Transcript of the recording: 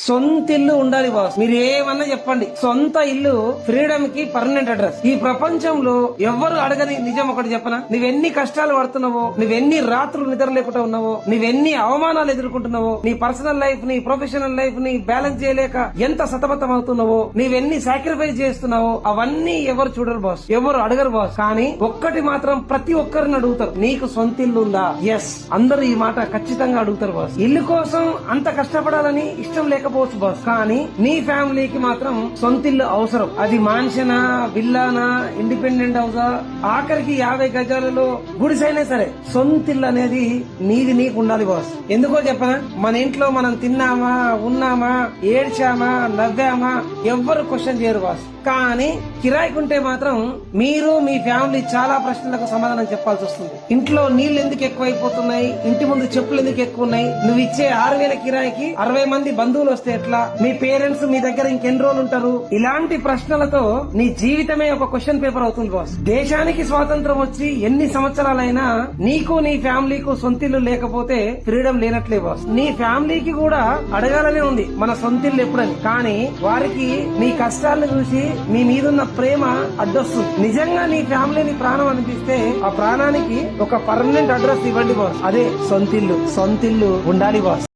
సొంత ఇల్లు ఉండాలి బాస్. మీరు ఏమన్నా చెప్పండి, సొంత ఇల్లు ఫ్రీడమ్ కి పర్మనెంట్ అడ్రస్. ఈ ప్రపంచంలో ఎవ్వరు అడగని నిజం ఒకటి చెప్పనా, నువ్వెన్ని కష్టాలు పడుతున్నావో, నువ్వెన్ని రాత్రులు నిద్ర లేకుండా ఉన్నావో, నువ్వెన్ని అవమానాలు ఎదుర్కొంటున్నావో, నీ పర్సనల్ లైఫ్ ని ప్రొఫెషనల్ లైఫ్ ని బ్యాలెన్స్ చేయలేక ఎంత సతమతం అవుతున్నావో, నువ్వెన్ని సాక్రిఫైస్ చేస్తున్నావో అవన్నీ ఎవరు చూడరు బాస్, ఎవరు అడగరు బాస్. కానీ ఒక్కటి మాత్రం ప్రతి ఒక్కరిని అడుగుతారు, నీకు సొంత ఇల్లు ఉందా? ఎస్, అందరూ ఈ మాట ఖచ్చితంగా అడుగుతారు బాస్. ఇల్లు కోసం అంత కష్టపడాలని ఇష్టం లేకపోవచ్చు బాస్, కానీ నీ ఫ్యామిలీకి మాత్రం సొంతిల్లు అవసరం. అది మాన్షనా, విల్లానా, ఇండిపెండెంట్ హౌసా, ఆఖరికి 50 గజాలలో గుడిసైనా సరే సొంతిల్లు అనేది నీది నీకు ఉండాలి బాస్. ఎందుకో చెప్పనా, మన ఇంట్లో మనం తిన్నామా, ఉన్నామా, ఏడ్చామా, నవ్వామా ఎవ్వరు క్వశ్చన్ చేయరు బాస్. కానీ కిరాయికుంటే మాత్రం మీరు మీ ఫ్యామిలీ చాలా ప్రశ్నలకు సమాధానం చెప్పాల్సి వస్తుంది. ఇంట్లో నీళ్లు ఎందుకు ఎక్కువైపోతున్నాయి, ఇంటి ముందు చెప్పులు ఎందుకు ఎక్కువ ఉన్నాయి, నువ్వు ఇచ్చే 6,000 కిరాయికి 60 మంది బంధువులు వస్తే ఎట్లా, మీ పేరెంట్స్ మీ దగ్గర ఇంకెన్ని రోజులు ఉంటారు, ఇలాంటి ప్రశ్నలతో నీ జీవితమే ఒక క్వశ్చన్ పేపర్ అవుతుంది బాస్. దేశానికి స్వాతంత్రం వచ్చి ఎన్ని సంవత్సరాలైనా నీకు నీ ఫ్యామిలీకు సొంతిల్లు లేకపోతే ఫ్రీడమ్ లేనట్లే బాస్. నీ ఫ్యామిలీకి కూడా అడగాలనే ఉంది మన సొంతిల్లు ఎప్పుడని, కానీ వారికి నీ కష్టాలను చూసి మీ మీదున్న ప్రేమ అడ్డొస్తుంది. నిజంగా నీ ఫ్యామిలీని ప్రాణం అనిపిస్తే ఆ ప్రాణానికి ఒక పర్మనెంట్ అడ్రస్ ఇవ్వండి బాస్, అదే సొంతిల్లు. సొంతిల్లు ఉండాలి బాస్.